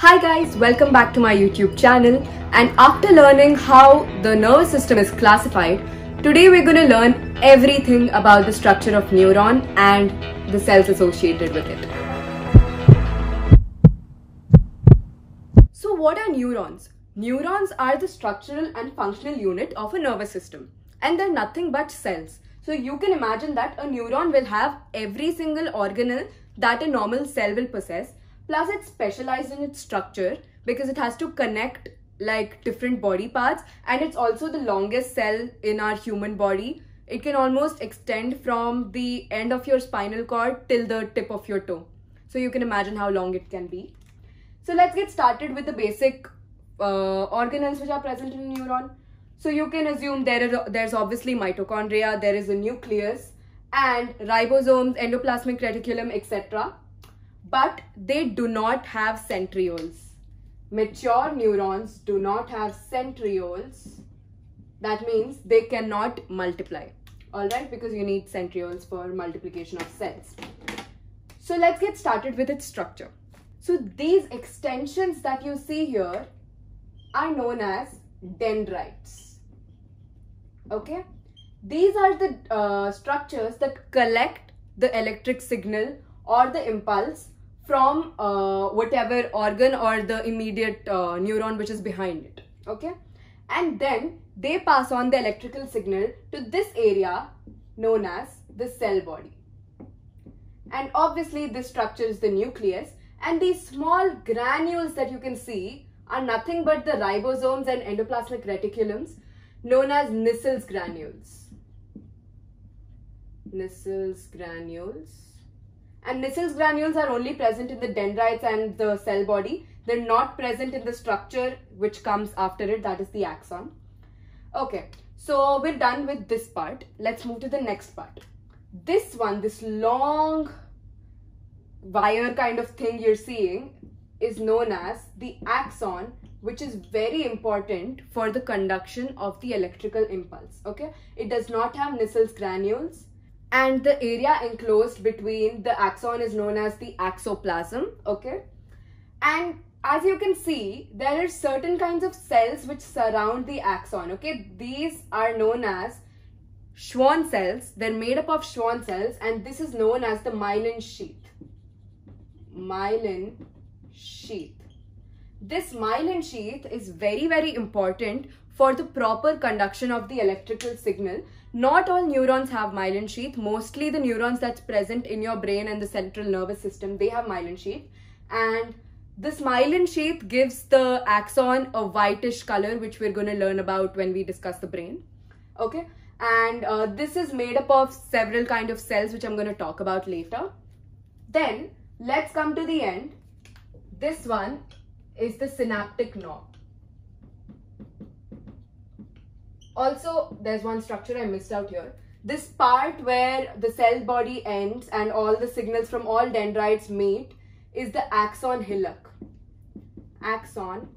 Hi guys, welcome back to my YouTube channel, and after learning how the nervous system is classified, today we're going to learn everything about the structure of neuron and the cells associated with it. So what are neurons? Neurons are the structural and functional unit of a nervous system, and they're nothing but cells. So you can imagine that a neuron will have every single organelle that a normal cell will possess. Plus it's specialized in its structure because it has to connect like different body parts, and it's also the longest cell in our human body. It can almost extend from the end of your spinal cord till the tip of your toe. So you can imagine how long it can be. So let's get started with the basic organelles which are present in a neuron. So you can assume there's obviously mitochondria, there is a nucleus and ribosomes, endoplasmic reticulum, etc. But they do not have centrioles. Mature neurons do not have centrioles. That means they cannot multiply. Alright, because you need centrioles for multiplication of cells. So let's get started with its structure. So these extensions that you see here are known as dendrites. Okay? These are the structures that collect the electric signal or the impulse from whatever organ or the immediate neuron which is behind it. Okay, and then they pass on the electrical signal to this area known as the cell body. And obviously this structure is the nucleus, and these small granules that you can see are nothing but the ribosomes and endoplasmic reticulums known as Nissls granules. Nissls granules. And Nissls granules are only present in the dendrites and the cell body. They're not present in the structure which comes after it, that is the axon. Okay, so we're done with this part. Let's move to the next part. This one, this long wire kind of thing you're seeing is known as the axon, which is very important for the conduction of the electrical impulse. Okay, it does not have Nissls granules. And the area enclosed between the axon is known as the axoplasm, okay? And as you can see, there are certain kinds of cells which surround the axon, okay? These are known as Schwann cells. They're made up of Schwann cells, and this is known as the myelin sheath. Myelin sheath. This myelin sheath is very, very important for the proper conduction of the electrical signal. Not all neurons have myelin sheath. Mostly the neurons that's present in your brain and the central nervous system, they have myelin sheath. And this myelin sheath gives the axon a whitish color, which we're going to learn about when we discuss the brain. Okay, and this is made up of several kind of cells, which I'm going to talk about later. Then let's come to the end. This one is the synaptic knob. Also, there's one structure I missed out here. This part where the cell body ends and all the signals from all dendrites meet is the axon hillock. Axon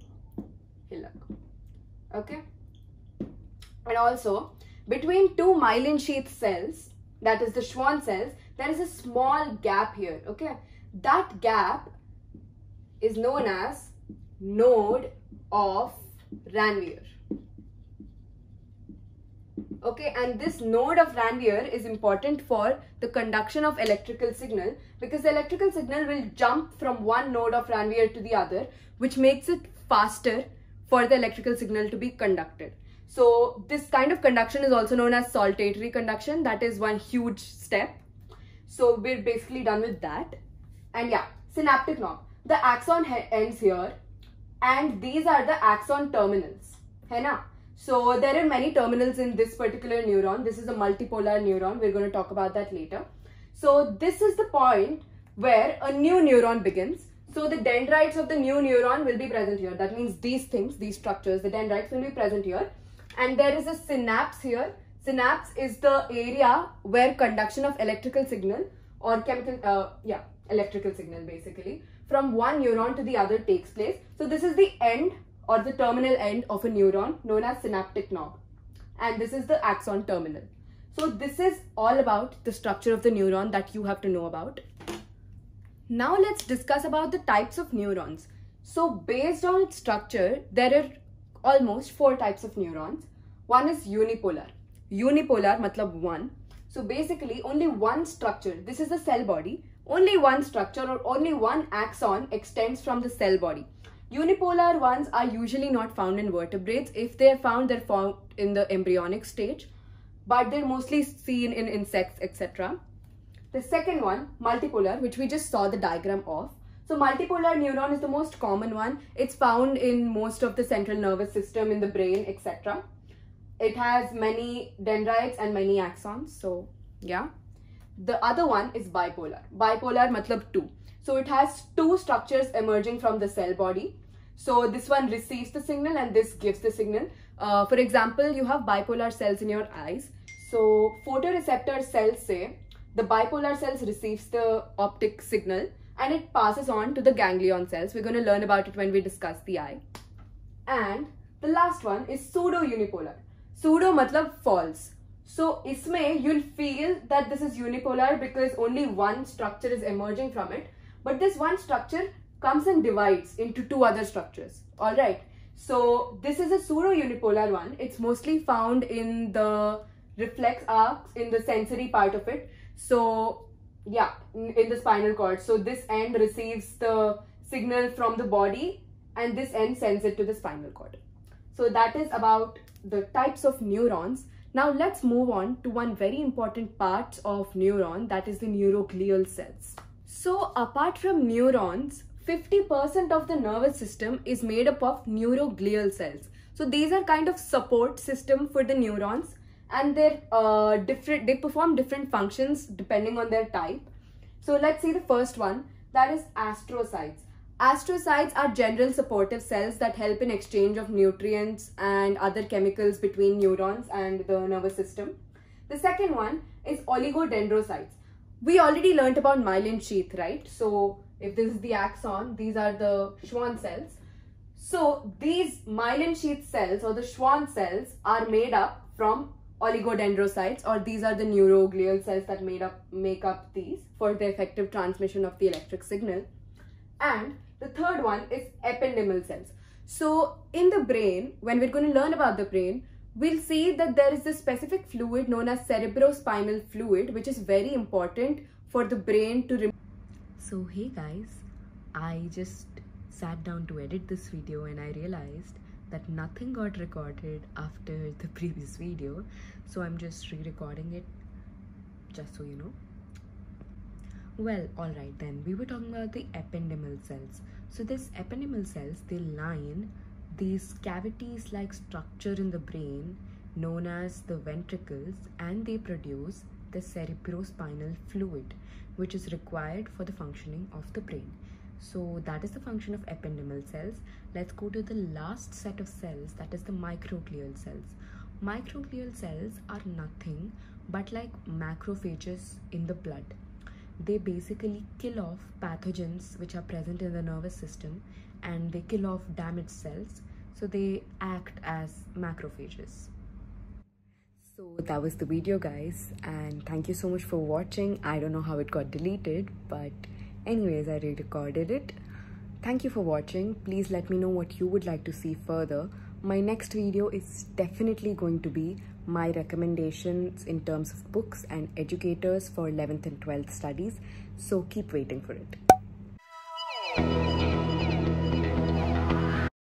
hillock. Okay. And also, between two myelin sheath cells, that is the Schwann cells, there is a small gap here. Okay. That gap is known as node of Ranvier. Okay, and this node of Ranvier is important for the conduction of electrical signal, because the electrical signal will jump from one node of Ranvier to the other, which makes it faster for the electrical signal to be conducted. So this kind of conduction is also known as saltatory conduction. That is one huge step. So we're basically done with that. And yeah, synaptic knob. The axon ends here, and these are the axon terminals. Hai na? So there are many terminals in this particular neuron. This is a multipolar neuron. We're going to talk about that later. So this is the point where a new neuron begins. So the dendrites of the new neuron will be present here. That means these things, these structures, the dendrites will be present here. And there is a synapse here. Synapse is the area where conduction of electrical signal or electrical signal basically from one neuron to the other takes place. So this is the end or the terminal end of a neuron known as synaptic knob, and this is the axon terminal. So this is all about the structure of the neuron that you have to know about. Now let's discuss about the types of neurons. So based on its structure, there are almost 4 types of neurons. One is unipolar. Unipolar matlab one. So basically only one structure, this is the cell body, only one structure or only one axon extends from the cell body. Unipolar ones are usually not found in vertebrates. If they are found, they're found in the embryonic stage, but they're mostly seen in insects, etc. The second one, multipolar, which we just saw the diagram of. So multipolar neuron is the most common one. It's found in most of the central nervous system, in the brain, etc. It has many dendrites and many axons. So yeah. The other one is bipolar. Bipolar matlab 2. So it has 2 structures emerging from the cell body. So this one receives the signal and this gives the signal. For example, you have bipolar cells in your eyes. So photoreceptor cells say the bipolar cells receives the optic signal and it passes on to the ganglion cells. We're going to learn about it when we discuss the eye. And the last one is pseudo-unipolar. Pseudo matlab false. So isme you'll feel that this is unipolar because only one structure is emerging from it. But this one structure comes and divides into 2 other structures. Alright. So this is a pseudo-unipolar one. It's mostly found in the reflex arcs, in the sensory part of it. So yeah, in the spinal cord. So this end receives the signal from the body and this end sends it to the spinal cord. So that is about the types of neurons. Now let's move on to one very important part of neuron, that is the neuroglial cells. So apart from neurons, 50% of the nervous system is made up of neuroglial cells. So these are kind of support system for the neurons, and they perform different functions depending on their type. So let's see the first one, that is astrocytes. Astrocytes are general supportive cells that help in exchange of nutrients and other chemicals between neurons and the nervous system. The second one is oligodendrocytes. We already learnt about myelin sheath, right? So if this is the axon, these are the Schwann cells. So these myelin sheath cells or the Schwann cells are made up from oligodendrocytes, or these are the neuroglial cells that make up these for the effective transmission of the electric signal. And the third one is ependymal cells. So in the brain, when we're going to learn about the brain, we'll see that there is this specific fluid known as cerebrospinal fluid, which is very important for the brain to. So hey guys, I just sat down to edit this video and I realized that nothing got recorded after the previous video. So I'm just re-recording it just so you know. Well, alright then, we were talking about the ependymal cells. So these ependymal cells, they line these cavities like structure in the brain known as the ventricles, and they produce the cerebrospinal fluid, which is required for the functioning of the brain. So that is the function of ependymal cells. Let's go to the last set of cells, that is the microglial cells. Microglial cells are nothing but like macrophages in the blood. They basically kill off pathogens which are present in the nervous system, and they kill off damaged cells. So they act as macrophages. So that was the video guys, and thank you so much for watching. I don't know how it got deleted, but anyways, I re-recorded it. Thank you for watching. Please let me know what you would like to see further. My next video is definitely going to be my recommendations in terms of books and educators for 11th and 12th studies. So keep waiting for it.